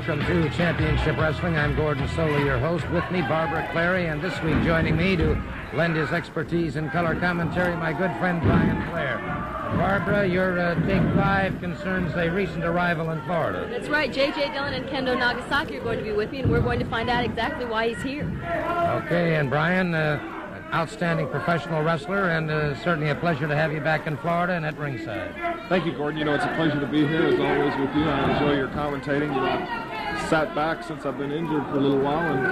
welcome to Championship Wrestling. I'm Gordon Soley, your host. With me, Barbara Clary, and this week joining me to lend his expertise in color commentary, my good friend Brian Blair. Barbara, your Take 5 concerns a recent arrival in Florida. That's right. J.J. Dillon and Kendo Nagasaki are going to be with me, and we're going to find out exactly why he's here. Okay, and Brian, an outstanding professional wrestler, and certainly a pleasure to have you back in Florida and at ringside. Thank you, Gordon. You know, it's a pleasure to be here, as always, with you. I enjoy your commentating. You know, I've sat back since I've been injured for a little while, and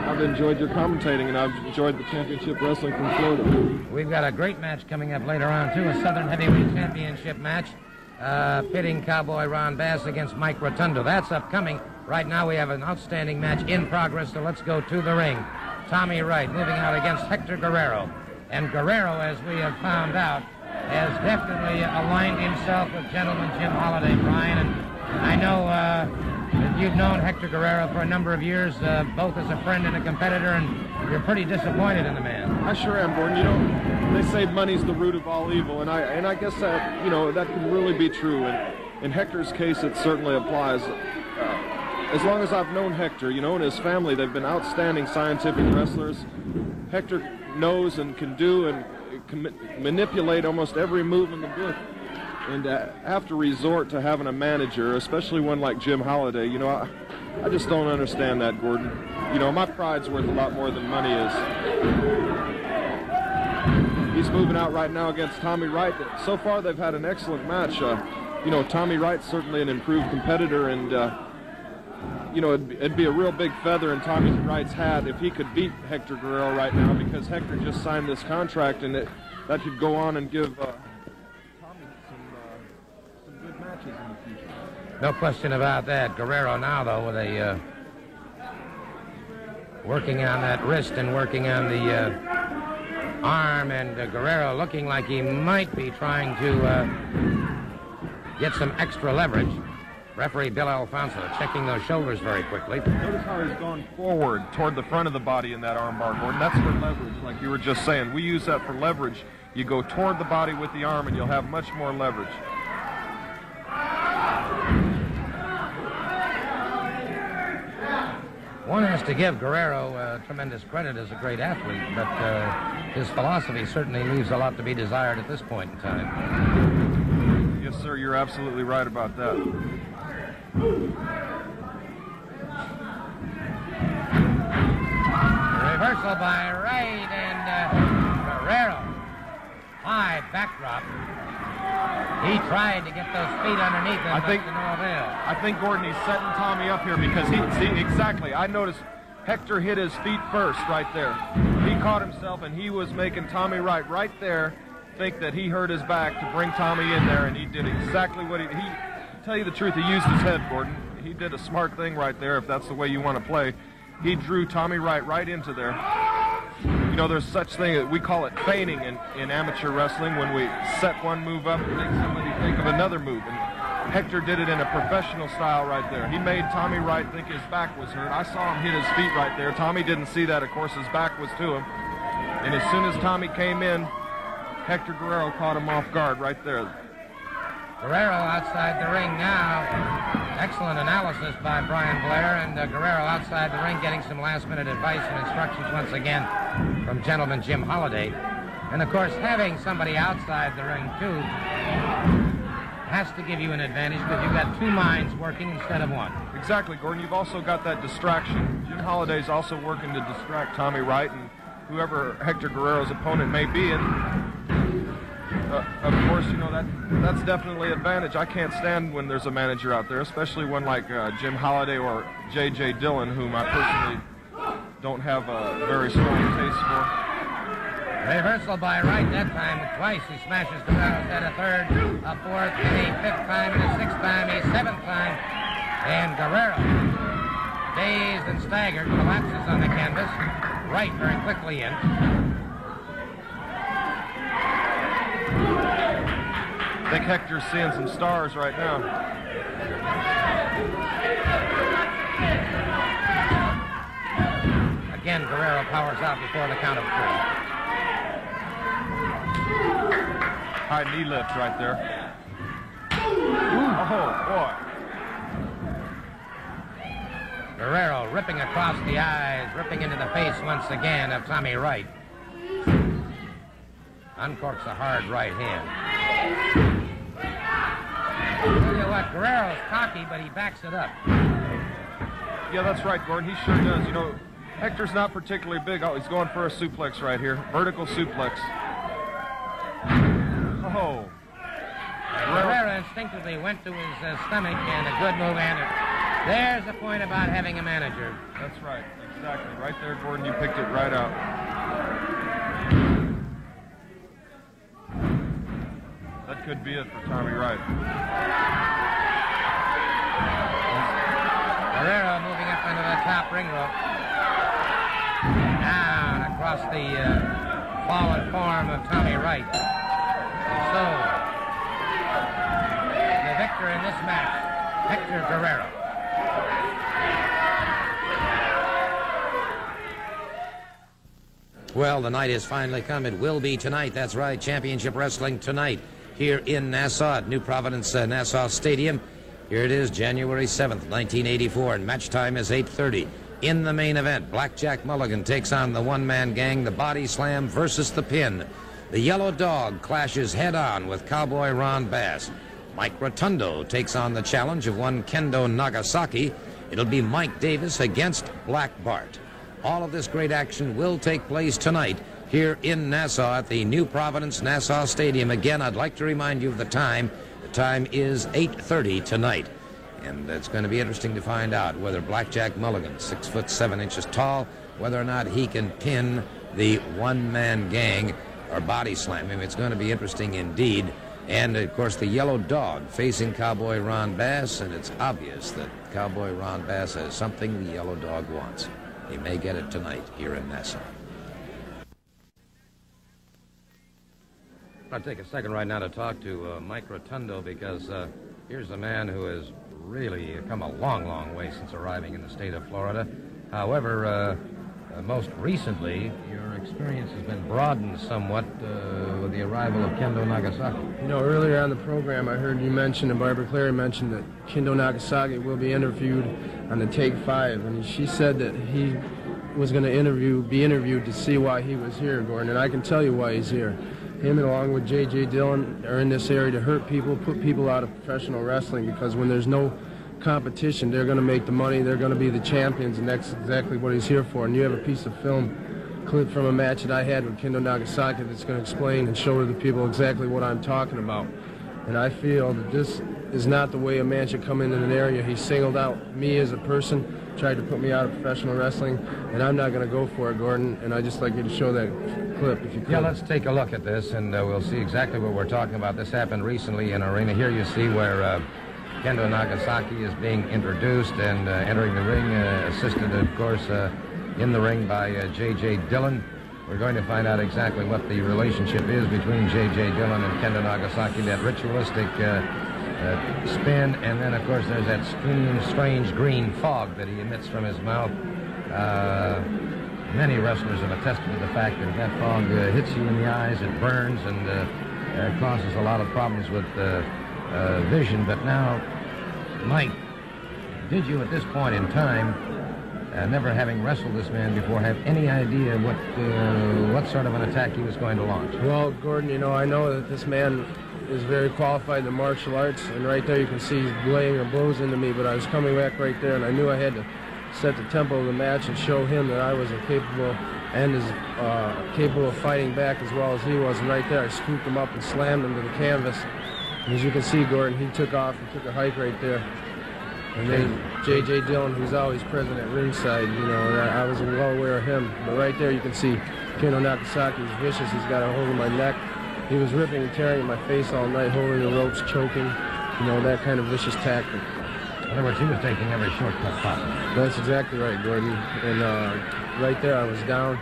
I've enjoyed your commentating, and I've enjoyed the Championship Wrestling from Florida. We've got a great match coming up later on, too, a Southern Heavyweight Championship match, pitting Cowboy Ron Bass against Mike Rotundo. That's upcoming. Right now we have an outstanding match in progress, so let's go to the ring. Tommy Wright moving out against Hector Guerrero. And Guerrero, as we have found out, has definitely aligned himself with Gentleman Jim Holiday, Brian. And I know that you've known Hector Guerrero for a number of years, both as a friend and a competitor, and you're pretty disappointed in the man. I sure am, Gordon. You know, they say money's the root of all evil, and I guess that, you know, that can really be true. And in Hector's case, it certainly applies. As long as I've known Hector, you know, and his family, they've been outstanding scientific wrestlers. Hector knows and can do and can manipulate almost every move in the book. And have to resort to having a manager, especially one like Jim Holiday. You know, I just don't understand that, Gordon. You know, my pride's worth a lot more than money is. He's moving out right now against Tommy Wright. So far, they've had an excellent match. You know, Tommy Wright's certainly an improved competitor, and you know, it'd be a real big feather in Tommy Wright's hat if he could beat Hector Guerrero right now, because Hector just signed this contract, and that could go on and give Tommy some good matches in the future. No question about that. Guerrero now, though, with a working on that wrist and working on the arm, and Guerrero looking like he might be trying to get some extra leverage. Referee Bill Alfonso checking those shoulders very quickly. Notice how he's gone forward toward the front of the body in that armbar, Gordon. That's for leverage, like you were just saying. We use that for leverage. You go toward the body with the arm, and you'll have much more leverage. One has to give Guerrero tremendous credit as a great athlete, but his philosophy certainly leaves a lot to be desired at this point in time. Yes, sir, you're absolutely right about that. Reversal by Wright, and Guerrero. High backdrop. He tried to get those feet underneath him, but to no avail. I think, Gordon, he's setting Tommy up here because exactly. I noticed Hector hit his feet first right there. He caught himself, and he was making Tommy Wright right there think that he hurt his back to bring Tommy in there, and he did exactly what he to tell you the truth, he used his head, Gordon. He did a smart thing right there, if that's the way you want to play. He drew Tommy Wright right into there. You know, there's such thing, we call it feigning in amateur wrestling, when we set one move up and make somebody think of another move. And Hector did it in a professional style right there. He made Tommy Wright think his back was hurt. I saw him hit his feet right there. Tommy didn't see that. Of course, his back was to him. And as soon as Tommy came in, Hector Guerrero caught him off guard right there. Guerrero outside the ring now. Excellent analysis by Brian Blair, and Guerrero outside the ring getting some last-minute advice and instructions once again from Gentleman Jim Holiday. And, of course, having somebody outside the ring, too, has to give you an advantage because you've got two minds working instead of one. Exactly, Gordon. You've also got that distraction. Jim Holiday's also working to distract Tommy Wright and whoever Hector Guerrero's opponent may be. And of course, you know, that's definitely an advantage. I can't stand when there's a manager out there, especially one like Jim Holiday or J.J. Dillon, whom I personally don't have a very strong taste for. Reversal by Wright that time. Twice he smashes Guerrero's head, a third, a fourth, and a fifth time, and a sixth time, a seventh time. And Guerrero, dazed and staggered, collapses on the canvas. Wright very quickly in. I think Hector's seeing some stars right now. Again, Guerrero powers out before the count of three. High knee lift right there. Oh, boy. Guerrero ripping across the eyes, ripping into the face once again of Tommy Wright. Uncorks a hard right hand. Tell you what, Guerrero's cocky, but he backs it up. Yeah, that's right, Gordon. He sure does. You know, Hector's not particularly big. Oh, he's going for a suplex right here. Vertical suplex. Oh. Guerrero instinctively went to his stomach, and a good move, and there's the point about having a manager. That's right. Exactly. Right there, Gordon. You picked it right out. That could be it for Tommy Wright. Guerrero moving up into the top ring rope. Down across the fallen form of Tommy Wright. And so, the victor in this match, Hector Guerrero. Well, the night has finally come. It will be tonight. That's right. Championship Wrestling tonight here in Nassau at New Providence Nassau Stadium. Here it is, January 7th, 1984, and match time is 8:30. In the main event, Blackjack Mulligan takes on the one-man gang, the Body Slam versus the Pin. The Yellow Dog clashes head-on with Cowboy Ron Bass. Mike Rotundo takes on the challenge of one Kendo Nagasaki. It'll be Mike Davis against Black Bart. All of this great action will take place tonight here in Nassau at the New Providence Nassau Stadium. Again, I'd like to remind you of the time. The time is 8:30 tonight. And it's going to be interesting to find out whether Blackjack Mulligan, 6'7" tall, whether or not he can pin the one-man gang or body slam him. It's going to be interesting indeed. And, of course, the Yellow Dog facing Cowboy Ron Bass, and it's obvious that Cowboy Ron Bass has something the Yellow Dog wants. He may get it tonight here in Nassau. I'll take a second right now to talk to Mike Rotundo, because here's a man who has really come a long, long way since arriving in the state of Florida. However, most recently, your experience has been broadened somewhat with the arrival of Kendo Nagasaki. You know, earlier on the program, I heard you mention, and Barbara Clary mentioned, that Kendo Nagasaki will be interviewed on the Take 5, and she said that he was going to be interviewed to see why he was here, Gordon, and I can tell you why he's here. Him, and along with J.J. Dillon, are in this area to hurt people, put people out of professional wrestling, because when there's no competition, they're going to make the money, they're going to be the champions, and that's exactly what he's here for. And you have a piece of film clip from a match that I had with Kendo Nagasaki that's going to explain and show to the people exactly what I'm talking about. And I feel that this is not the way a man should come into an area. He singled out me as a person, tried to put me out of professional wrestling, and I'm not going to go for it, Gordon. And I'd just like you to show that clip, if you could. Yeah, let's take a look at this, and we'll see exactly what we're talking about. This happened recently in arena. Here you see where Kendo Nagasaki is being introduced and entering the ring, assisted, of course, in the ring by J.J. Dillon. We're going to find out exactly what the relationship is between J.J. Dillon and Kendo Nagasaki, that ritualistic spin, and then, of course, there's that strange green fog that he emits from his mouth. Many wrestlers have attested to the fact that if that fog hits you in the eyes, it burns and causes a lot of problems with vision. But now, Mike, did you at this point in time, never having wrestled this man before, have any idea what sort of an attack he was going to launch? Well, Gordon, you know, I know that this man is very qualified in the martial arts, and right there you can see he's laying the blows into me, but I was coming back right there, and I knew I had to set the tempo of the match and show him that I was capable of fighting back as well as he was. And right there I scooped him up and slammed him to the canvas. And as you can see, Gordon, he took off and took a hike right there. And then J.J. Dillon, who's always present at ringside, you know, and I was well aware of him. But right there you can see Kendo Nagasaki is vicious. He's got a hold of my neck. He was ripping and tearing at my face all night, holding the ropes, choking, you know, that kind of vicious tactic. In other words, he was taking every shortcut possible. That's exactly right, Gordon. And right there I was down,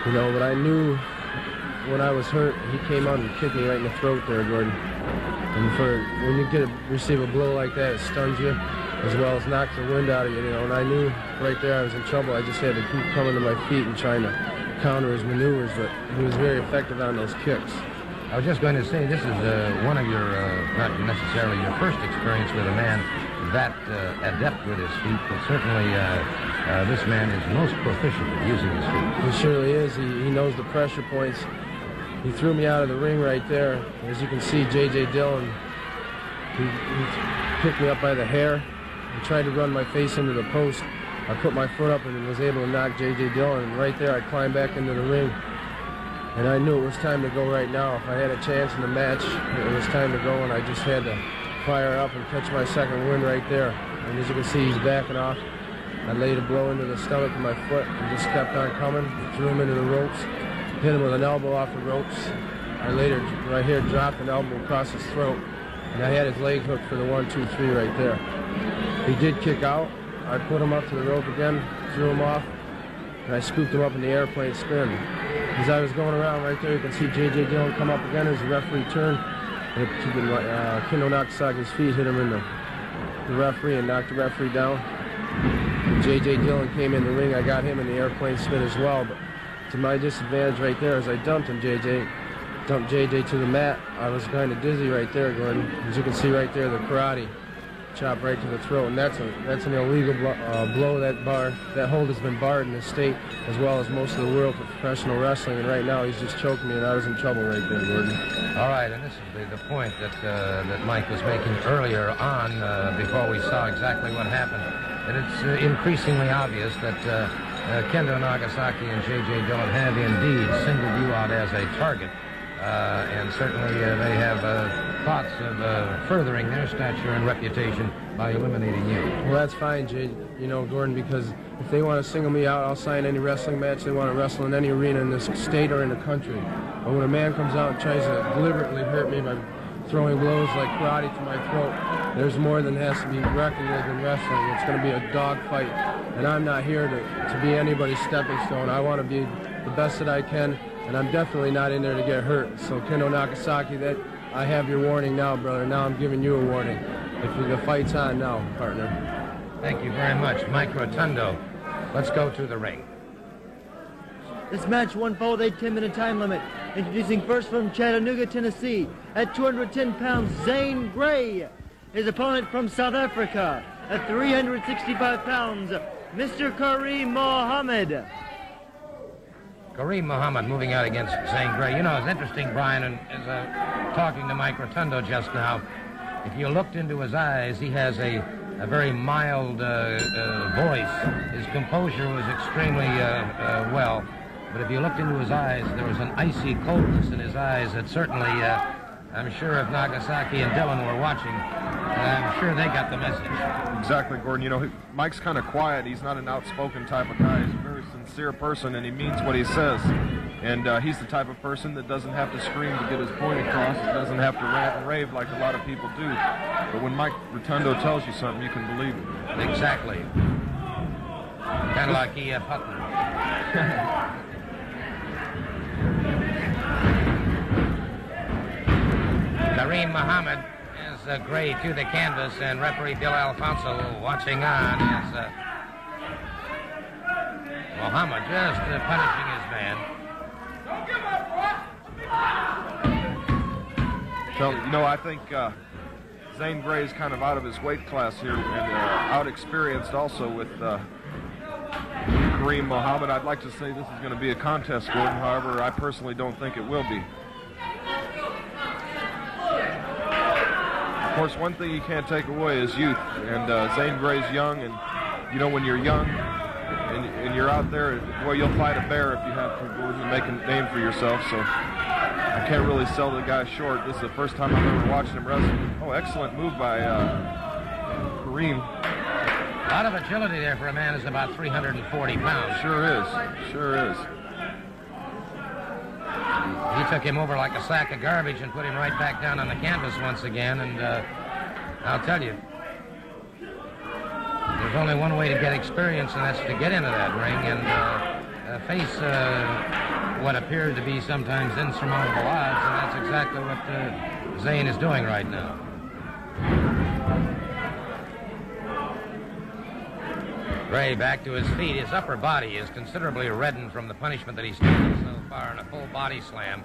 you know, but I knew when I was hurt, he came out and kicked me right in the throat there, Gordon. And when you receive a blow like that, it stuns you as well as knocks the wind out of you, you know. And I knew right there I was in trouble. I just had to keep coming to my feet and trying to counter his maneuvers, but he was very effective on those kicks. I was just going to say, this is one of your, not necessarily your first experience with a man that adept with his feet, but certainly this man is most proficient at using his feet. He surely is. He knows the pressure points. He threw me out of the ring right there. As you can see, J.J. Dillon, he picked me up by the hair and tried to run my face into the post. I put my foot up and was able to knock J.J. Dillon, and right there I climbed back into the ring. And I knew it was time to go right now. If I had a chance in the match, it was time to go, and I just had to fire up and catch my second win right there. And as you can see, he's backing off. I laid a blow into the stomach with my foot and just kept on coming, threw him into the ropes, hit him with an elbow off the ropes. I later, right here, dropped an elbow across his throat, and I had his leg hooked for the 1-2-3 right there. He did kick out. I put him up to the rope again, threw him off, and I scooped him up in the airplane spin. As I was going around right there, you can see J.J. Dillon come up again as the referee turned. Kendo Nagasaki's feet hit him in the referee and knocked the referee down. J.J. Dillon came in the ring. I got him in the airplane spin as well, but to my disadvantage right there, as I dumped J.J. to the mat, I was kind of dizzy right there, Gordon. As you can see right there, the karate chop right to the throat, and that's an illegal blow. That hold has been barred in the state as well as most of the world for professional wrestling, and right now he's just choking me, and I was in trouble right there, Gordon. All right, and this is the point that Mike was making earlier on before we saw exactly what happened. And it's increasingly obvious that Kendo Nagasaki and J.J. Dillon have indeed singled you out as a target. And certainly they have thoughts of furthering their stature and reputation by eliminating you. Well, that's fine, Gordon, because if they want to single me out, I'll sign any wrestling match they want to wrestle in any arena in this state or in the country. But when a man comes out and tries to deliberately hurt me by throwing blows like karate to my throat, there's more than has to be reckoned with in wrestling. It's going to be a dog fight, and I'm not here to be anybody's stepping stone. I want to be the best that I can, and I'm definitely not in there to get hurt. So Kendo Nagasaki, that I have your warning now, brother. Now I'm giving you a warning. If the fight's on now, partner. Thank you very much, Mike Rotundo. Let's go to the ring. This match won followed a 10-minute time limit. Introducing first from Chattanooga, Tennessee, at 210 pounds, Zane Grey. His opponent from South Africa, at 365 pounds, Mr. Kareem Mohammed. Kareem Mohammed moving out against Zane Grey. You know, it's interesting, Brian, and as talking to Mike Rotundo just now, if you looked into his eyes, he has a very mild voice. His composure was extremely well. But if you looked into his eyes, there was an icy coldness in his eyes that certainly, I'm sure if Nagasaki and Dillon were watching, I'm sure they got the message. Exactly, Gordon. You know, Mike's kind of quiet. He's not an outspoken type of guy. He's a very sincere person, and he means what he says. And he's the type of person that doesn't have to scream to get his point across. He doesn't have to rant and rave like a lot of people do. But when Mike Rotundo tells you something, you can believe it. Exactly. Kind of like E.F. Hutton. Kareem Mohammed is Gray to the canvas, and referee Bill Alfonso watching on as Mohammed just punishing his man. So, you know, I think Zane Grey is kind of out of his weight class here and out-experienced also with Kareem Mohammed. I'd like to say this is going to be a contest, Gordon. However, I personally don't think it will be. Of course, one thing you can't take away is youth, and Zane Grey's young, and you know, when you're young and you're out there, well, you'll fight a bear if you have to, Gordon, and make a name for yourself. So I can't really sell the guy short. This is the first time I've ever watched him wrestle. Oh, excellent move by Kareem. A lot of agility there for a man who's about 340 pounds. Sure is. Sure is. He took him over like a sack of garbage and put him right back down on the canvas once again. And I'll tell you, there's only one way to get experience, and that's to get into that ring and face what appeared to be sometimes insurmountable odds, and that's exactly what Zane is doing right now. Gray back to his feet. His upper body is considerably reddened from the punishment that he's taken so far in a full body slam.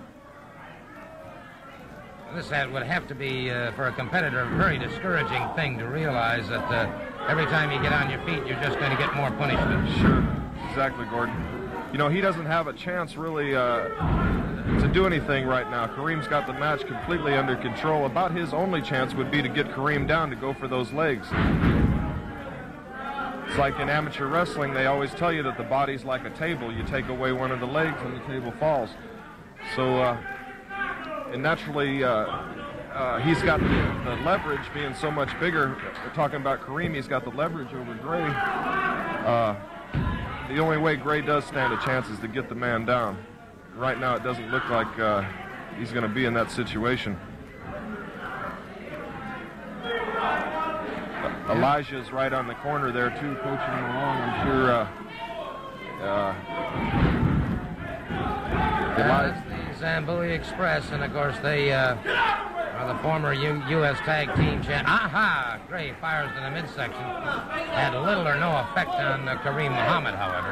This would have to be, for a competitor, a very discouraging thing to realize that every time you get on your feet, you're just going to get more punishment. Sure. Exactly, Gordon. You know, he doesn't have a chance really to do anything right now. Kareem's got the match completely under control. About his only chance would be to get Kareem down to go for those legs. It's like in amateur wrestling, they always tell you that the body's like a table. You take away one of the legs and the table falls. So, and naturally, he's got the leverage being so much bigger. We're talking about Kareem, he's got the leverage over Gray. The only way Gray does stand a chance is to get the man down. Right now, it doesn't look like he's going to be in that situation. Elijah's right on the corner there, too, coaching him along. I'm sure It's the Zambuli Express, and of course they are the former U.S. Tag Team champ. Aha! Gray fires to the midsection. Had little or no effect on Kareem Muhammad, however.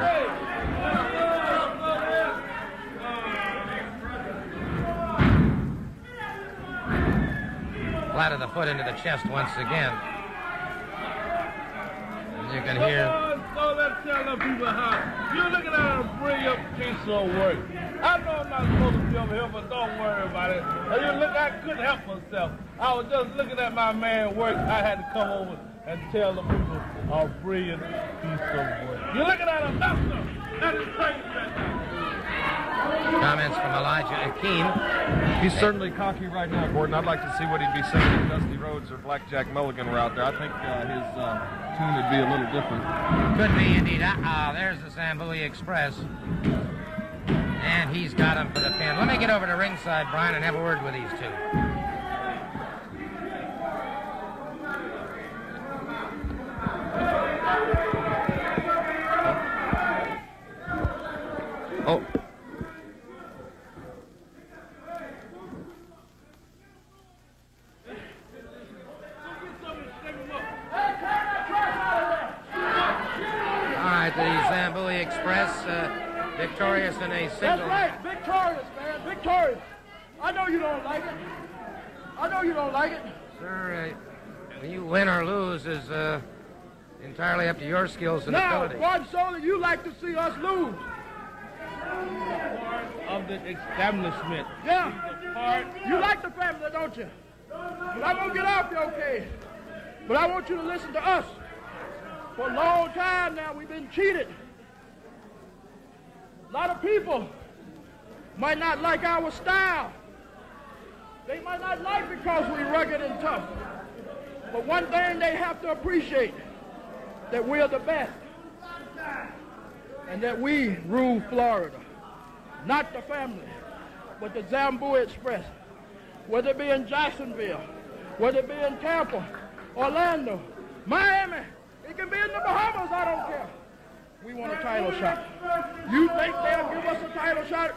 Flat of the foot into the chest once again. And you can hear... So let's tell the people how you're looking at a brilliant piece of work. I know I'm not supposed to be over here, but don't worry about it. And you look, I couldn't help myself. I was just looking at my man work. I had to come over and tell the people a brilliant piece of work. You're looking at a master. That is crazy. Comments from Elijah Akeem. he's certainly cocky right now, Gordon. I'd like to see what he'd be saying if Dusty Rhodes or Blackjack Mulligan were out there. I think his tune would be a little different. Could be indeed. There's the Zambuli Express. And he's got him for the pin. Let me get over to ringside, Brian, and have a word with these two. Oh. All right, the Zambuli Express, victorious in a single... That's right, victorious, man, victorious. I know you don't like it. I know you don't like it. Sir, when you win or lose is entirely up to your skills and Now, ability. Gordon Solie, you like to see us lose. Of the establishment. Yeah. You like the family, don't you? But I won't get off you, okay? But I want you to listen to us. For a long time now, we've been cheated. A lot of people might not like our style. They might not like because we're rugged and tough. But one thing they have to appreciate, that we're the best. And that we rule Florida. Not the family, but the Zambuli Express. Whether it be in Jacksonville, whether it be in Tampa, Orlando, Miami, it can be in the Bahamas, I don't care. We want a title shot. You think they'll give us a title shot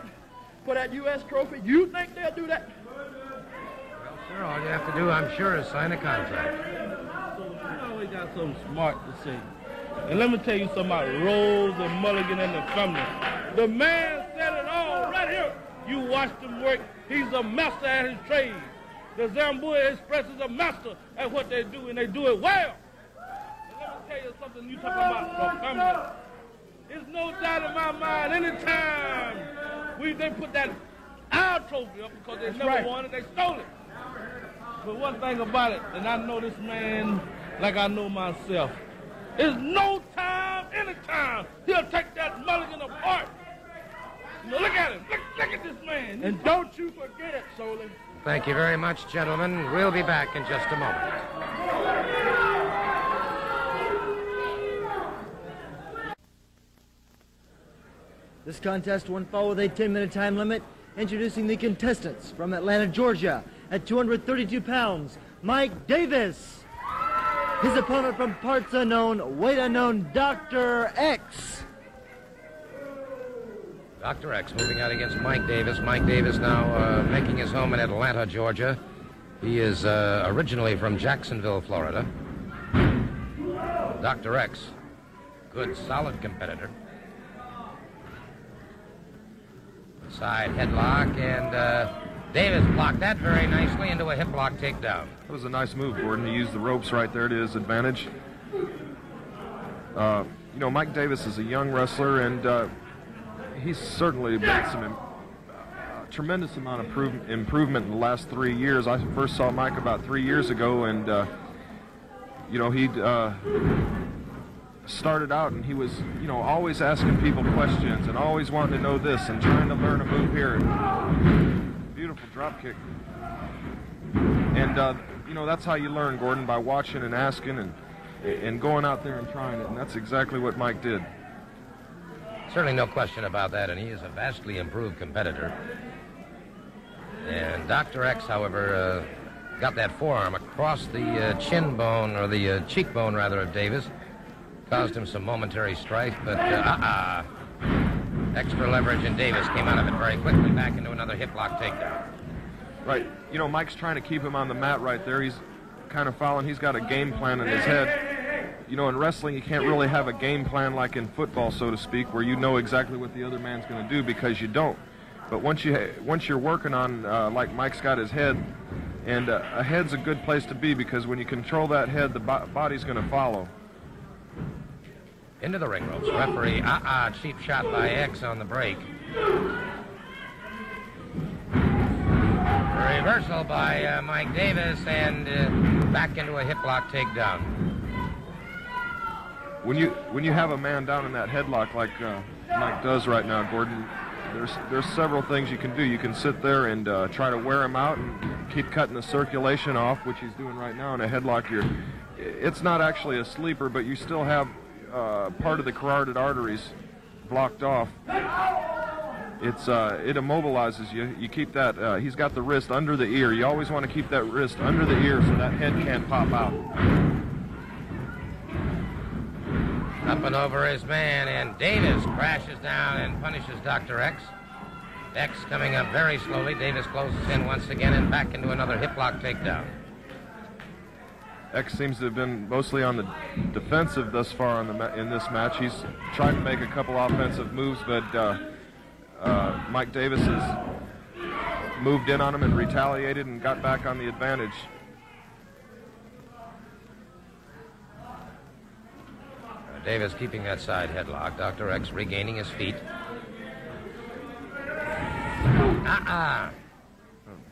for that U.S. trophy? You think they'll do that? Well, sir, all you have to do, I'm sure, is sign a contract. So you always got something smart to say. And let me tell you something about Rose and Mulligan and the family. The man said it all right here. You watched him work. He's a master at his trade. The Zambuli Express is a master at what they do, and they do it well. And let me tell you something you talking about the family. There's no doubt in my mind, anytime they put that our trophy up because they never won it, they stole it. But one thing about it, and I know this man like I know myself, there's no time, anytime, he'll take that Mulligan apart. You know, look at him. Look at this man. And don't you forget it, Solie. Thank you very much, gentlemen. We'll be back in just a moment. This contest won followed with a 10-minute time limit. Introducing the contestants from Atlanta, Georgia, at 232 pounds, Mike Davis. His opponent from parts unknown, weight unknown, Dr. X. Dr. X moving out against Mike Davis. Mike Davis now making his home in Atlanta, Georgia. He is originally from Jacksonville, Florida. Dr. X, good, solid competitor. Side headlock, and Davis blocked that very nicely into a hip lock takedown. That was a nice move, Gordon. He used the ropes right there to his advantage. Mike Davis is a young wrestler, and he's certainly made some tremendous amount of improvement in the last 3 years. I first saw Mike about 3 years ago, and he started out and he was, always asking people questions and always wanting to know this and trying to learn a move here. Beautiful drop kick. And that's how you learn, Gordon, by watching and asking and going out there and trying it, and that's exactly what Mike did. Certainly no question about that, and he is a vastly improved competitor. And Dr. X, however, got that forearm across the chin bone, or the cheekbone, rather, of Davis. Caused him some momentary strife, but extra leverage, and Davis came out of it very quickly, back into another hip lock takedown. Right. Mike's trying to keep him on the mat right there. He's kind of following. He's got a game plan in his head. In wrestling, you can't really have a game plan like in football, so to speak, where you know exactly what the other man's going to do, because you don't. But once you're working on, like Mike's got his head, and a head's a good place to be, because when you control that head, the body's going to follow. Into the ring ropes. Referee, cheap shot by X on the break. Reversal by Mike Davis, and back into a hip lock takedown. When you have a man down in that headlock like Mike does right now, Gordon, there's several things you can do. You can sit there and try to wear him out and keep cutting the circulation off, which he's doing right now in a headlock. It's not actually a sleeper, but you still have part of the carotid arteries blocked off. It immobilizes you. You keep that. He's got the wrist under the ear. You always want to keep that wrist under the ear so that head can't pop out. Up and over his man, and Davis crashes down and punishes Dr. X. X coming up very slowly. Davis closes in once again and back into another hip lock takedown. X seems to have been mostly on the defensive thus far in this match. He's tried to make a couple offensive moves, but Mike Davis has moved in on him and retaliated and got back on the advantage. Davis keeping that side headlock. Dr. X regaining his feet.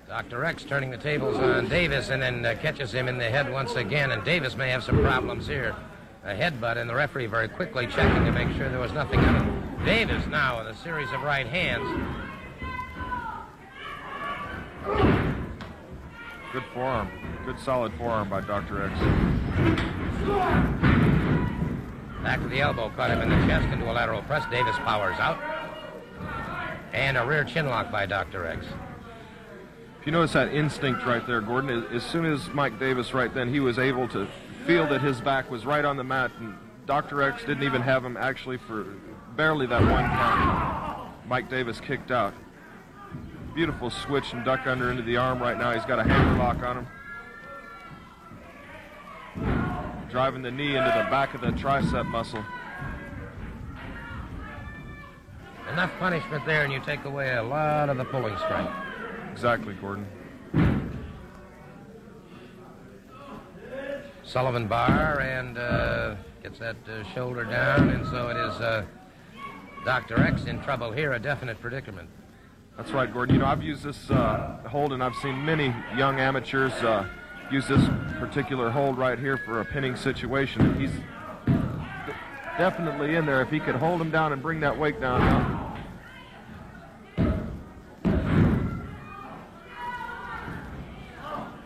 Dr. X turning the tables on Davis, and then catches him in the head once again, and Davis may have some problems here. A headbutt, and the referee very quickly checking to make sure there was nothing on it. Davis now with a series of right hands. Good forearm. Good solid forearm by Dr. X. Back to the elbow, caught him in the chest into a lateral press. Davis powers out. And a rear chin lock by Dr. X. If you notice that instinct right there, Gordon, as soon as Mike Davis right then, he was able to feel that his back was right on the mat, and Dr. X didn't even have him actually for barely that one count. Mike Davis kicked out. Beautiful switch and duck under into the arm right now. He's got a hammer lock on him. Driving the knee into the back of the tricep muscle. Enough punishment there, and you take away a lot of the pulling strength. Exactly, Gordon. Sullivan bar, and gets that shoulder down, and so it is Dr. X in trouble here, a definite predicament. That's right, Gordon. I've used this hold, and I've seen many young amateurs use this particular hold right here for a pinning situation. He's definitely in there. If he could hold him down and bring that weight down now.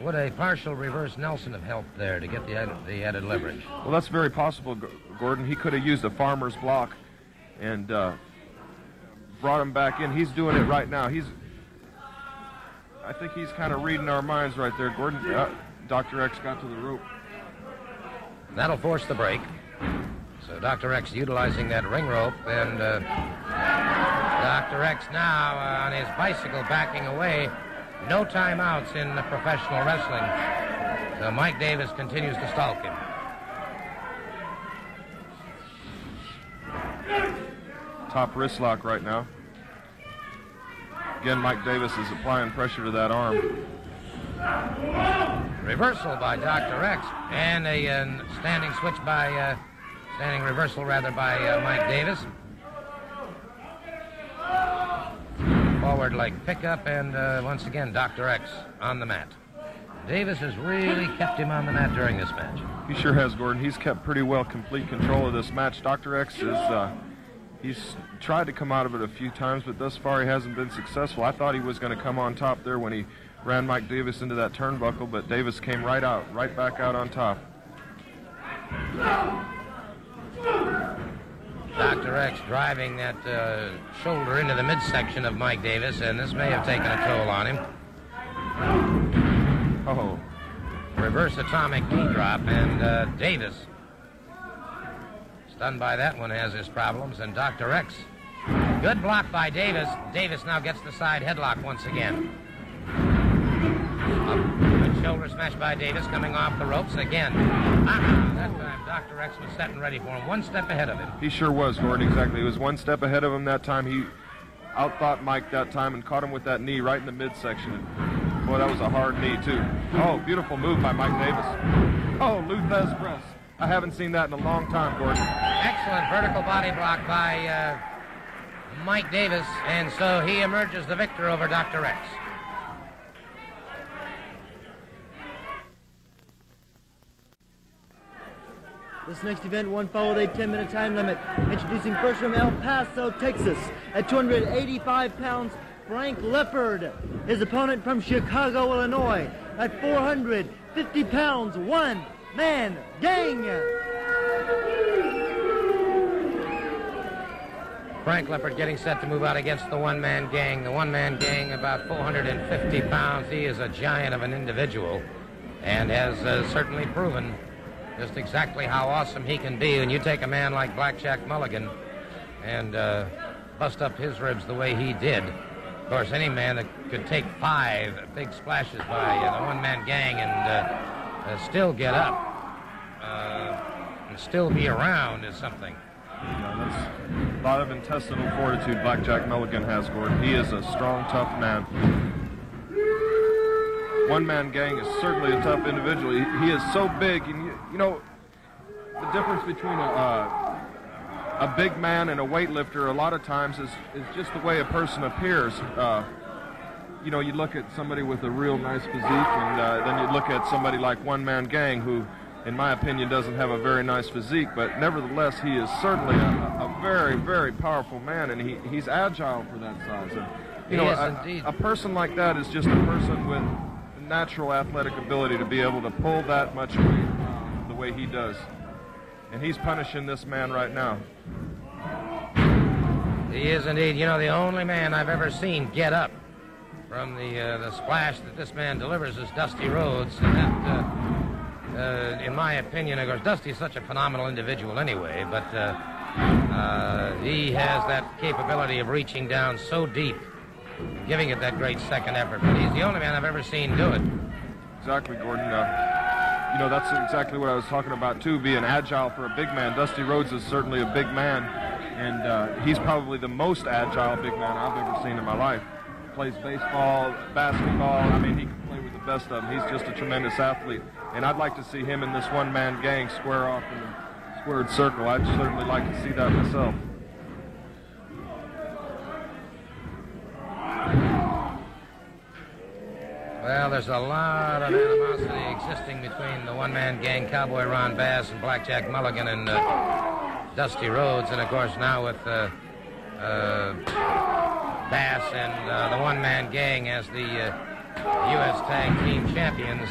Would a partial reverse Nelson have helped there to get the added leverage? Well, that's very possible, Gordon. He could have used a farmer's block and brought him back in. He's doing it right now. I think he's kind of reading our minds right there, Gordon. Dr. X got to the rope. That'll force the break. So Dr. X utilizing that ring rope, and Dr. X now on his bicycle backing away. No timeouts in professional wrestling. So Mike Davis continues to stalk him. Top wrist lock right now. Again, Mike Davis is applying pressure to that arm. Reversal by Dr. X, and a standing reversal by Mike Davis. Forward leg pickup, and once again, Dr. X on the mat. Davis has really kept him on the mat during this match. He sure has, Gordon. He's kept pretty well complete control of this match. Dr. X he's tried to come out of it a few times, but thus far he hasn't been successful. I thought he was going to come on top there when he ran Mike Davis into that turnbuckle, but Davis came right back out on top. Dr. X driving that shoulder into the midsection of Mike Davis, and this may have taken a toll on him. Oh. Reverse atomic knee drop, and Davis, stunned by that one, has his problems, and Dr. X. Good block by Davis. Davis now gets the side headlock once again. Good shoulder smash by Davis, coming off the ropes again. That time Dr. X was set and ready for him, one step ahead of him. He sure was, Gordon, exactly. He was one step ahead of him that time. He outthought Mike that time and caught him with that knee right in the midsection. Boy, that was a hard knee, too. Oh, beautiful move by Mike Davis. Oh, Luthez press. I haven't seen that in a long time, Gordon. Excellent vertical body block by Mike Davis, and so he emerges the victor over Dr. X. This next event, one followed a 10-minute time limit. Introducing first from El Paso, Texas, at 285 pounds, Frank Leopard. His opponent from Chicago, Illinois, at 450 pounds, One Man Gang. Frank Leopard getting set to move out against the One Man Gang. The One Man Gang, about 450 pounds. He is a giant of an individual and has certainly proven just exactly how awesome he can be when you take a man like Blackjack Mulligan and bust up his ribs the way he did. Of course, any man that could take 5 big splashes by the one-man gang and still get up and still be around is something. Yeah, that's a lot of intestinal fortitude Blackjack Mulligan has, Gordon. He is a strong, tough man. One-man gang is certainly a tough individual. He is so big, and you know, the difference between a big man and a weightlifter a lot of times is just the way a person appears. You know, you look at somebody with a real nice physique, and then you look at somebody like One Man Gang, who, in my opinion, doesn't have a very nice physique, but nevertheless, he is certainly a very, very powerful man, and he's agile for that size. And, you know, a person like that is just a person with natural athletic ability to be able to pull that much weight the way he does. And he's punishing this man right now. He is indeed. You know, the only man I've ever seen get up from the splash that this man delivers is Dusty Rhodes. And that, in my opinion, of course, Dusty's such a phenomenal individual anyway, but he has that capability of reaching down so deep, giving it that great second effort. But he's the only man I've ever seen do it. Exactly, Gordon. You know, that's exactly what I was talking about, too, being agile for a big man. Dusty Rhodes is certainly a big man, and he's probably the most agile big man I've ever seen in my life. Plays baseball, basketball. I mean, he can play with the best of them. He's just a tremendous athlete, and I'd like to see him and this one-man gang square off in the squared circle. I'd certainly like to see that myself. Well, there's a lot of animosity existing between the one-man gang, Cowboy Ron Bass, and Blackjack Mulligan and Dusty Rhodes. And, of course, now with Bass and the one-man gang as the U.S. Tag Team Champions,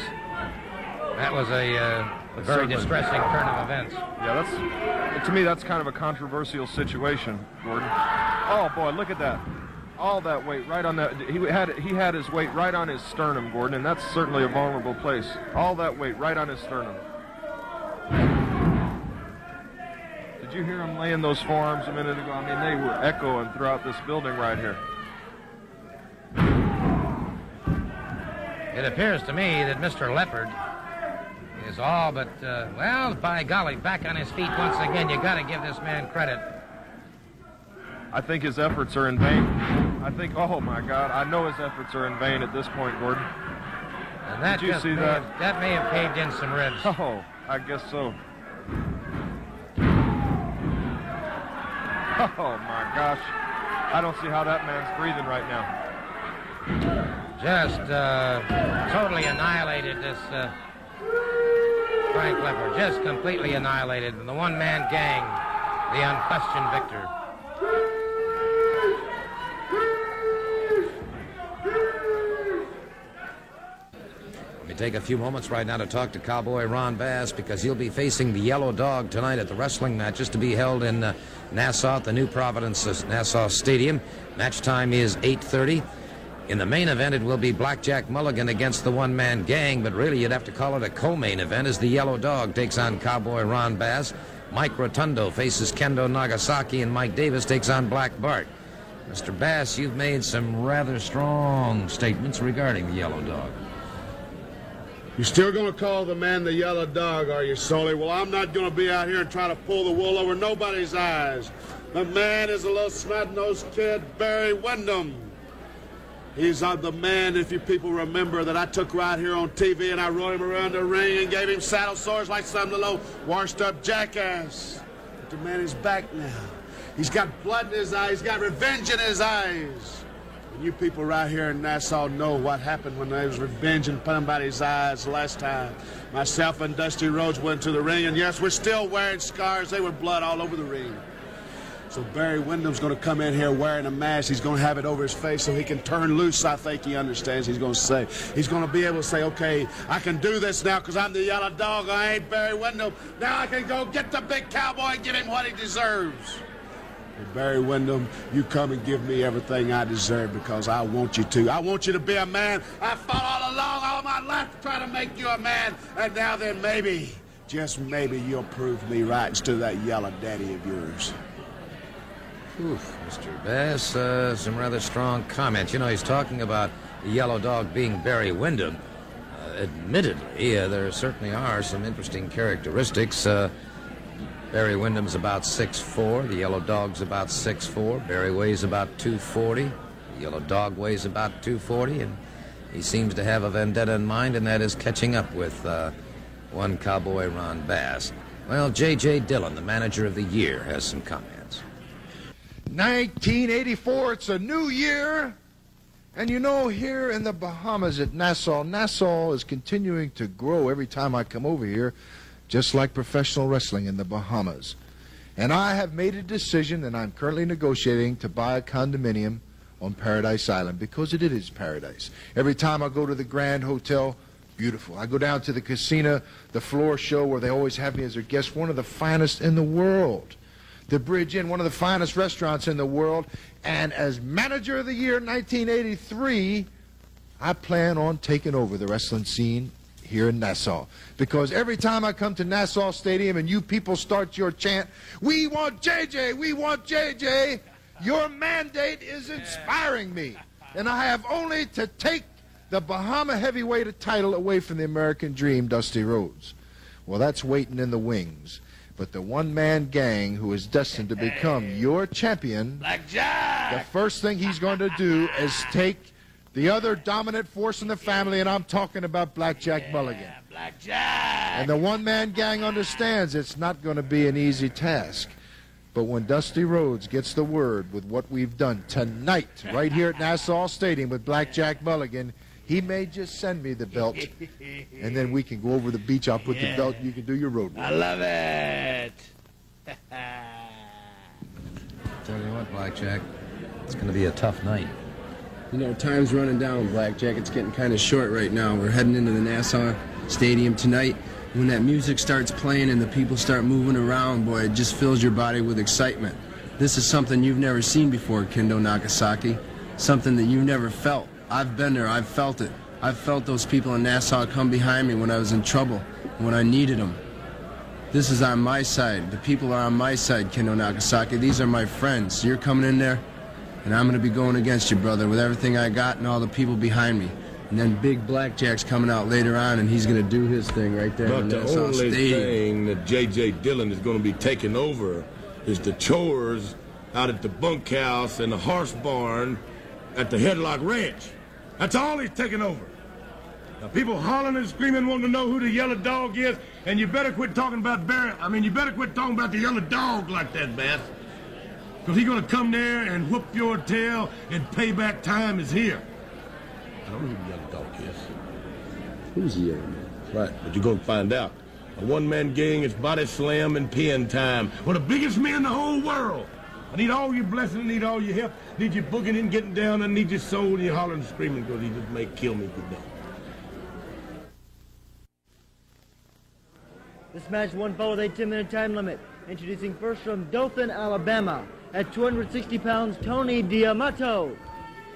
that was a very distressing turn of events. Yeah, to me, that's kind of a controversial situation, Gordon. Oh, boy, look at that. All that weight right on that. He had his weight right on his sternum, Gordon, and that's certainly a vulnerable place. All that weight right on his sternum. Did you hear him laying those forearms a minute ago? I mean, they were echoing throughout this building right here. It appears to me that Mr. Leopard is all but, well, by golly, back on his feet once again. You got to give this man credit. I think his efforts are in vain. Oh my God, I know his efforts are in vain at this point, Gordon. And that Did you just see may that? that may have caved in some ribs. Oh, I guess so. Oh my gosh. I don't see how that man's breathing right now. Just totally annihilated this Frank Lepper. Just completely annihilated. And the one-man gang, the unquestioned victor. Let me take a few moments right now to talk to Cowboy Ron Bass, because he'll be facing the Yellow Dog tonight at the wrestling matches to be held in Nassau at the New Providence Nassau Stadium. Match time is 8:30. In the main event, it will be Blackjack Mulligan against the one-man gang, but really you'd have to call it a co-main event, as the Yellow Dog takes on Cowboy Ron Bass. Mike Rotundo faces Kendo Nagasaki, and Mike Davis takes on Black Bart. Mr. Bass, you've made some rather strong statements regarding the Yellow Dog. You're still going to call the man the Yellow Dog, are you, Sully? Well, I'm not going to be out here and try to pull the wool over nobody's eyes. The man is a little snot-nosed kid, Barry Windham. He's the man, if you people remember, that I took right here on TV and I rode him around the ring and gave him saddle sores like some little washed-up jackass. But the man is back now. He's got blood in his eyes. He's got revenge in his eyes. And you people right here in Nassau know what happened when there was revenge in somebody's eyes last time. Myself and Dusty Rhodes went to the ring, and yes, we're still wearing scars. They were blood all over the ring. So Barry Windham's going to come in here wearing a mask. He's going to have it over his face so he can turn loose, I think he understands. He's going to say, he's going to be able to say, okay, I can do this now because I'm the Yellow Dog. I ain't Barry Windham. Now I can go get the big cowboy and give him what he deserves. Well, Barry Windham, you come and give me everything I deserve because I want you to. I want you to be a man. I fought all along, all my life to try to make you a man. And now then maybe, just maybe, you'll prove me right instead of that yellow daddy of yours. Oof, Mr. Bass, some rather strong comments. You know, he's talking about the Yellow Dog being Barry Windham. Admittedly, there certainly are some interesting characteristics. Barry Windham's about 6'4", the Yellow Dog's about 6'4". Barry weighs about 240. The Yellow Dog weighs about 240, and he seems to have a vendetta in mind, and that is catching up with one Cowboy Ron Bass. Well, J.J. Dillon, the manager of the year, has some comments. 1984, it's a new year. And you know, here in the Bahamas at Nassau, Nassau is continuing to grow every time I come over here, just like professional wrestling in the Bahamas. And I have made a decision, and I'm currently negotiating to buy a condominium on Paradise Island, because it is paradise. Every time I go to the Grand Hotel, beautiful. I go down to the casino, the floor show, where they always have me as their guest, one of the finest in the world. The Bridge Inn, one of the finest restaurants in the world. And as manager of the year 1983, I plan on taking over the wrestling scene here in Nassau. Because every time I come to Nassau Stadium and you people start your chant, "We want JJ, we want JJ," your mandate is inspiring me. And I have only to take the Bahama heavyweight title away from the American Dream, Dusty Rhodes. Well, that's waiting in the wings. But the one-man gang who is destined to become your champion, Blackjack, the first thing he's going to do is take the other dominant force in the family, and I'm talking about Blackjack Mulligan. Blackjack! And the one-man gang understands it's not going to be an easy task. But when Dusty Rhodes gets the word with what we've done tonight, right here at Nassau Stadium with Blackjack Mulligan, he may just send me the belt, and then we can go over the beach. I'll put the belt, and you can do your road work. I love it. Tell you what, Blackjack, it's going to be a tough night. You know, time's running down, Blackjack. It's getting kind of short right now. We're heading into the Nassau Stadium tonight. When that music starts playing and the people start moving around, boy, it just fills your body with excitement. This is something you've never seen before, Kendo Nagasaki. Something that you've never felt. I've been there. I've felt it. I've felt those people in Nassau come behind me when I was in trouble, when I needed them. This is on my side. The people are on my side, Kendo Nagasaki. These are my friends. You're coming in there, and I'm going to be going against you, brother, with everything I got and all the people behind me. And then Big Blackjack's coming out later on, and he's going to do his thing right there. But the only thing that J.J. Dillon is going to be taking over is the chores out at the bunkhouse and the horse barn at the Headlock Ranch. That's all he's taking over. Now, people hollering and screaming wanting to know who the yellow dog is, and you better quit talking about you better quit talking about the yellow dog like that, Bass. Because he's going to come there and whoop your tail, and payback time is here. I don't know who the yellow dog is. Who's the yellow man? Right, but you're going to find out. A one-man gang is body slam and pin time. We're the biggest men in the whole world. I need all your blessings, I need all your help. I need you booking in, getting down. I need your soul, and you hollering and screaming because he just may kill me today. This match won followed a 10-minute time limit. Introducing first from Dothan, Alabama, at 260 pounds, Tony D'Amato.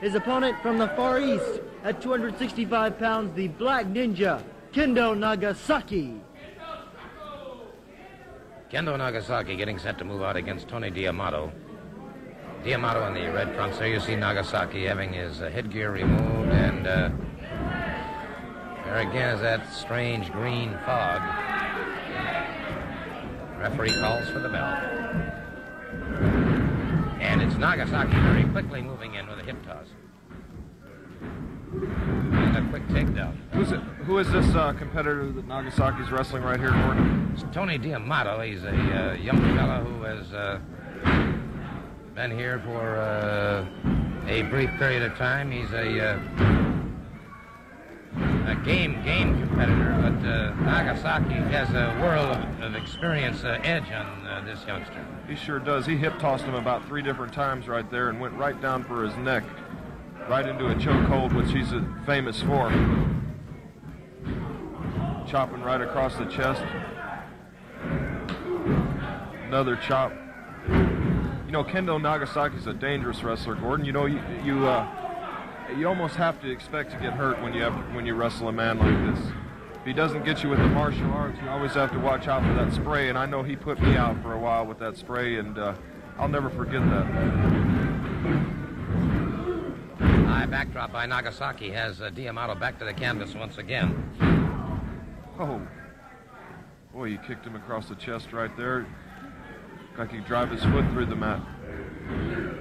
His opponent from the Far East, at 265 pounds, the Black Ninja, Kendo Nagasaki. Kendo Nagasaki getting set to move out against Tony D'Amato. D'Amato in the red trunks. There you see Nagasaki having his headgear removed, and there again is that strange green fog. Referee calls for the bell. And it's Nagasaki very quickly moving in with a hip toss. And a quick takedown. Who is this competitor that Nagasaki's wrestling right here, Gordon? It's Tony D'Amato. He's a young fellow who has been here for a brief period of time. He's a game competitor, but Nagasaki has a world of experience edge on this youngster. He sure does. He hip tossed him about 3 different times right there and went right down for his neck, right into a chokehold, which he's famous for. Chopping right across the chest. Another chop. You know, Kendo Nagasaki's a dangerous wrestler, Gordon. You know, you almost have to expect to get hurt when you wrestle a man like this. If he doesn't get you with the martial arts, you always have to watch out for that spray, and I know he put me out for a while with that spray, and I'll never forget that. High backdrop by Nagasaki has D'Amato back to the canvas once again. Oh, boy, you kicked him across the chest right there. Like he drive his foot through the mat.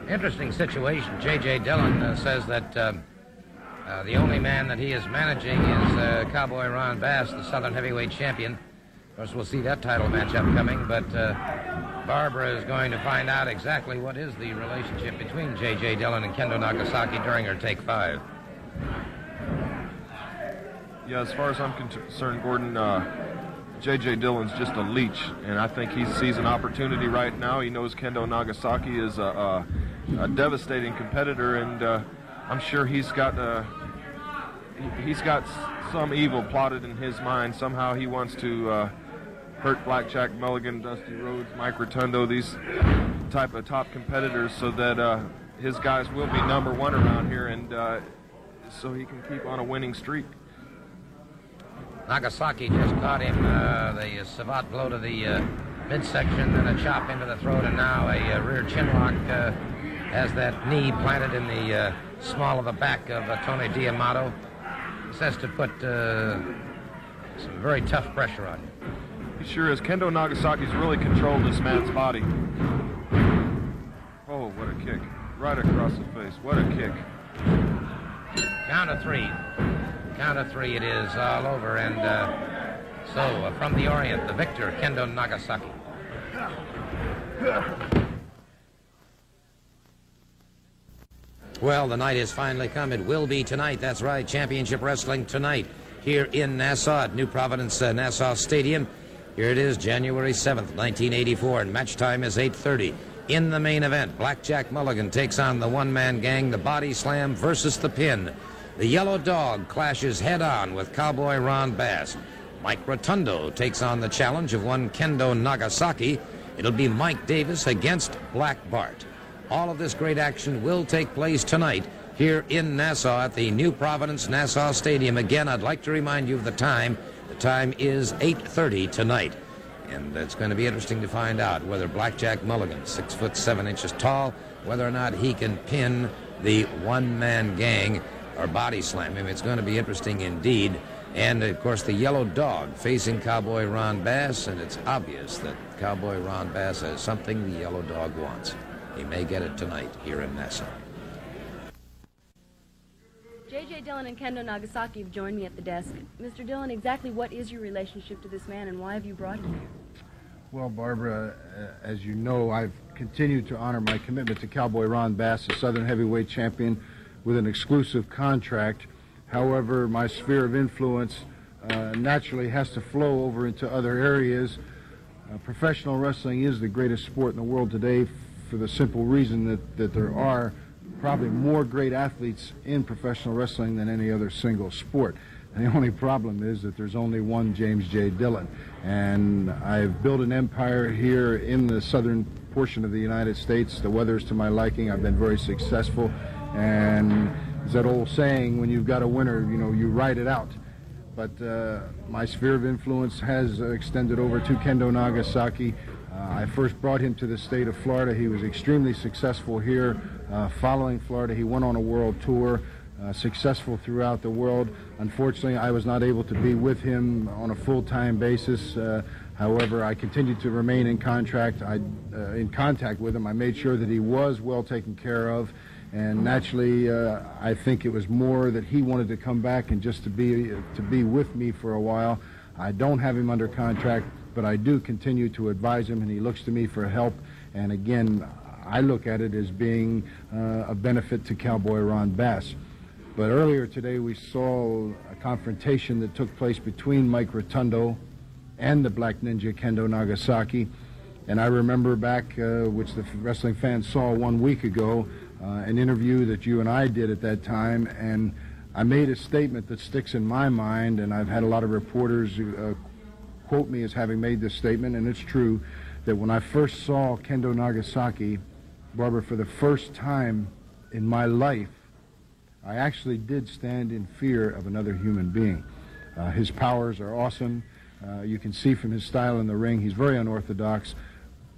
Interesting situation. J.J. Dillon says that the only man that he is managing is Cowboy Ron Bass, the Southern Heavyweight Champion. Of course, we'll see that title match upcoming, but Barbara is going to find out exactly what is the relationship between J.J. Dillon and Kendo Nagasaki during her Take 5. Yeah, as far as I'm concerned, Gordon, J.J. Dillon's just a leech, and I think he sees an opportunity right now. He knows Kendo Nagasaki is a devastating competitor, and I'm sure he's got some evil plotted in his mind. Somehow he wants to hurt Blackjack Mulligan, Dusty Rhodes, Mike Rotundo, these type of top competitors, so that his guys will be number 1 around here, and so he can keep on a winning streak. Nagasaki just caught him the savate blow to the midsection, then a chop into the throat, and now a rear chin lock has that knee planted in the small of the back of Tony D'Amato. This has to put some very tough pressure on him. He sure is. Kendo Nagasaki's really controlled this man's body. Oh, what a kick. Right across the face. What a kick. Count of 3. Count of 3 it is all over, and so from the Orient, the victor, Kendo Nagasaki. Well, the night has finally come. It will be tonight. That's right, championship wrestling tonight here in Nassau at New Providence Nassau Stadium. Here it is, January 7th, 1984, and match time is 8:30. In the main event, Blackjack Mulligan takes on the one-man gang, the Body Slam versus the Pin. The Yellow Dog clashes head-on with Cowboy Ron Bass. Mike Rotundo takes on the challenge of one Kendo Nagasaki. It'll be Mike Davis against Black Bart. All of this great action will take place tonight here in Nassau at the New Providence Nassau Stadium. Again, I'd like to remind you of the time. The time is 8:30 tonight. And it's going to be interesting to find out whether Blackjack Mulligan, 6'7" tall, whether or not he can pin the one-man gang or body slam him. It's going to be interesting indeed. And, of course, the Yellow Dog facing Cowboy Ron Bass, and it's obvious that Cowboy Ron Bass has something the Yellow Dog wants. he may get it tonight here in Nassau. J.J. Dillon and Kendo Nagasaki have joined me at the desk. Mr. Dillon, exactly what is your relationship to this man, and why have you brought him here? Well, Barbara, as you know, I've continued to honor my commitment to Cowboy Ron Bass, the Southern Heavyweight Champion, with an exclusive contract. However, my sphere of influence naturally has to flow over into other areas. Professional wrestling is the greatest sport in the world today for the simple reason that there are probably more great athletes in professional wrestling than any other single sport. And the only problem is that there's only one James J. Dillon. And I've built an empire here in the southern portion of the United States. The weather's to my liking. I've been very successful. And there's that old saying, when you've got a winner, you know, you ride it out. But my sphere of influence has extended over to Kendo Nagasaki. I first brought him to the state of Florida. He was extremely successful here. Following Florida, he went on a world tour, successful throughout the world. Unfortunately, I was not able to be with him on a full-time basis. However, I continued to remain in contact with him. I made sure that he was well taken care of. And naturally, I think it was more that he wanted to come back and just to be with me for a while. I don't have him under contract, but I do continue to advise him, and he looks to me for help. And again, I look at it as being a benefit to Cowboy Ron Bass. But earlier today, we saw a confrontation that took place between Mike Rotundo and the Black Ninja Kendo Nagasaki. And I remember back, which the wrestling fans saw 1 week ago, an interview that you and I did at that time, and I made a statement that sticks in my mind, and I've had a lot of reporters quote me as having made this statement, and it's true, that when I first saw Kendo Nagasaki, Barbara, for the first time in my life, I actually did stand in fear of another human being. His powers are awesome. You can see from his style in the ring, he's very unorthodox.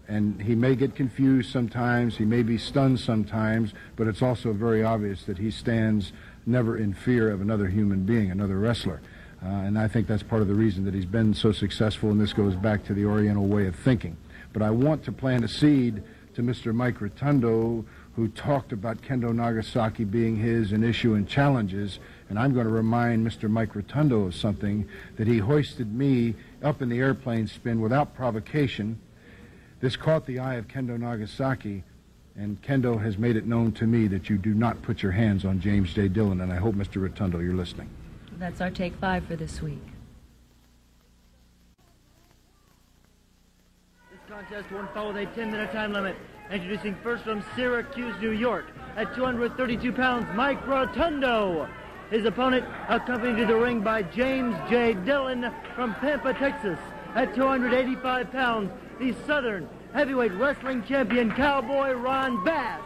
And he may get confused sometimes, he may be stunned sometimes, but it's also very obvious that he stands never in fear of another human being, another wrestler. And I think that's part of the reason that he's been so successful, and this goes back to the Oriental way of thinking. But I want to plant a seed to Mr. Mike Rotundo, who talked about Kendo Nagasaki being his and issuing challenges, and I'm going to remind Mr. Mike Rotundo of something, that he hoisted me up in the airplane spin without provocation. This caught the eye of Kendo Nagasaki, and Kendo has made it known to me that you do not put your hands on James J. Dillon, and I hope, Mr. Rotundo, you're listening. That's our take 5 for this week. This contest won't follow a 10-minute time limit. Introducing first from Syracuse, New York, at 232 pounds, Mike Rotundo. His opponent, accompanied to the ring by James J. Dillon from Pampa, Texas, at 285 pounds, the Southern Heavyweight Wrestling Champion, Cowboy Ron Bass.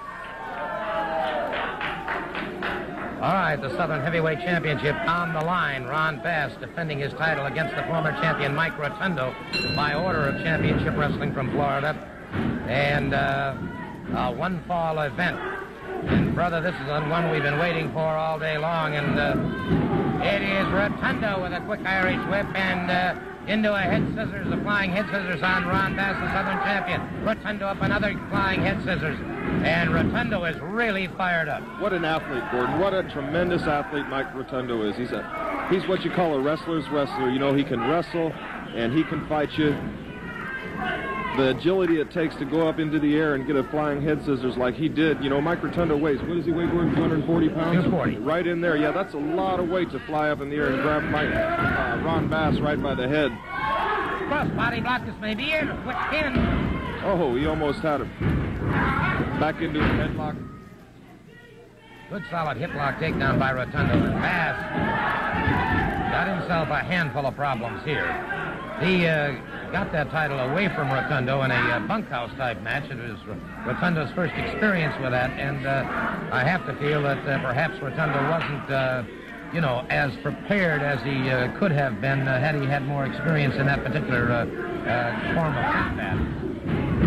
All right, the Southern Heavyweight Championship on the line. Ron Bass defending his title against the former champion Mike Rotundo by order of Championship Wrestling from Florida. And a one-fall event. And, brother, this is one we've been waiting for all day long. And it is Rotundo with a quick Irish whip and into a head scissors, a flying head scissors on Ron Bass, the Southern champion. Rotundo up another flying head scissors. And Rotundo is really fired up. What an athlete, Gordon. What a tremendous athlete Mike Rotundo is. He's what you call a wrestler's wrestler. You know, he can wrestle and he can fight you. The agility it takes to go up into the air and get a flying head scissors like he did. You know, Mike Rotundo weighs, what does he weigh, Gordon, 240 pounds? 240. Right in there. Yeah, that's a lot of weight to fly up in the air and grab Ron Bass right by the head. Cross body block, this may be it. Quick pin. Oh, he almost had him. Back into a headlock. Good solid hip lock takedown by Rotundo. Bass got himself a handful of problems here. He got that title away from Rotundo in a bunkhouse type match. It was Rotundo's first experience with that, and I have to feel that perhaps Rotundo wasn't, as prepared as he could have been had he had more experience in that particular form of combat.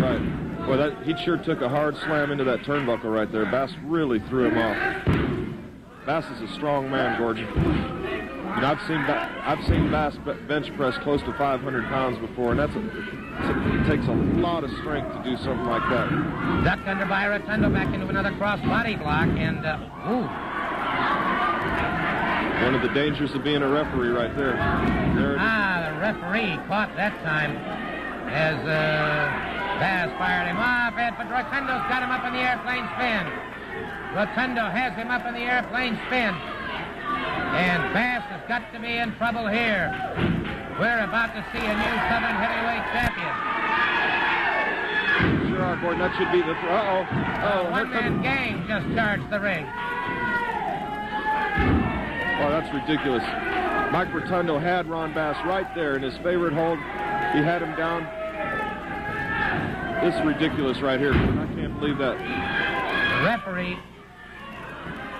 Right. Well, he sure took a hard slam into that turnbuckle right there. Bass really threw him off. Bass is a strong man, Gordon. You know, I've seen Bass bench press close to 500 pounds before, and it takes a lot of strength to do something like that. Ducked under by Rotundo, back into another cross body block, and One of the dangers of being a referee right there. The referee caught that time as Bass fired him off, but Rotundo's got him up in the airplane spin. Rotundo has him up in the airplane spin. And Bass has got to be in trouble here. We're about to see a new Southern heavyweight champion. Sure are, Gordon. That should be the... One-man gang just charged the ring. Oh, that's ridiculous. Mike Rotundo had Ron Bass right there in his favorite hold. He had him down. This is ridiculous right here, Gordon. I can't believe that. The referee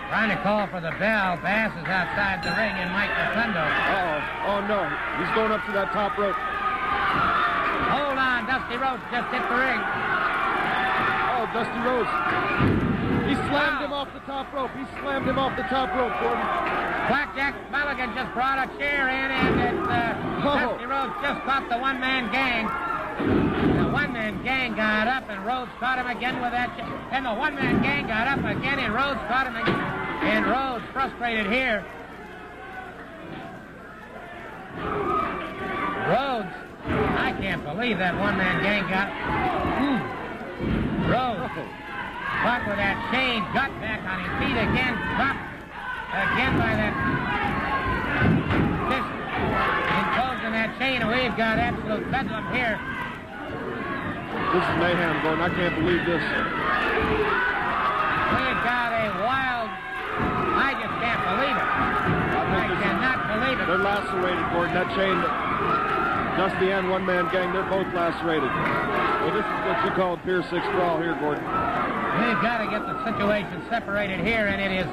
trying to call for the bell. Bass is outside the ring, and Mike Rotundo. Oh no. He's going up to that top rope. Hold on. Dusty Rhodes just hit the ring. Oh, Dusty Rhodes. He slammed him off the top rope. He slammed him off the top rope, Gordon. Blackjack Mulligan just brought a chair in, and Dusty Rhodes just caught the one-man gang. The one-man gang got up, and Rhodes caught him again with that chair. And the one-man gang got up again, and Rhodes caught him again. And Rhodes frustrated here. Rhodes, I can't believe that one-man gang got... Rhodes caught with that chain, got back on his feet again, dropped again by that... Just enclosed in that chain, and we've got absolute bedlam here. This is mayhem, Gordon. I can't believe this. We've got a wild... I just can't believe it. I cannot believe it. They're lacerated, Gordon. That chain, Dusty and one-man gang, they're both lacerated. Well, this is what you call a Pier 6 brawl here, Gordon. We've got to get the situation separated here, and it is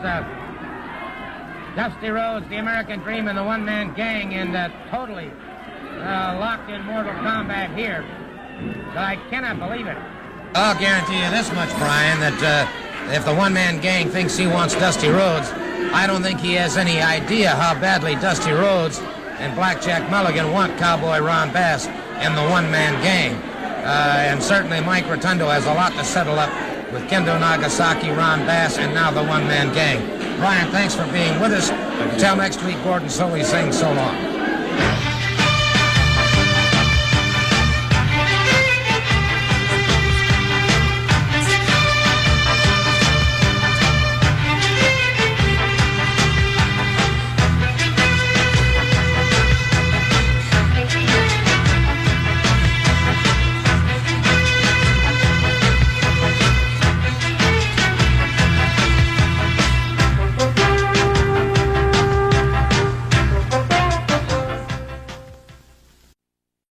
Dusty Rhodes, the American Dream, and the one-man gang, and totally locked in mortal combat here. But I cannot believe it. I'll guarantee you this much, Brian, that if the one-man gang thinks he wants Dusty Rhodes, I don't think he has any idea how badly Dusty Rhodes and Blackjack Mulligan want Cowboy Ron Bass and the one-man gang. And certainly Mike Rotundo has a lot to settle up with Kendo Nagasaki, Ron Bass, and now the one-man gang. Brian, thanks for being with us. Until next week, Gordon Solie saying so long.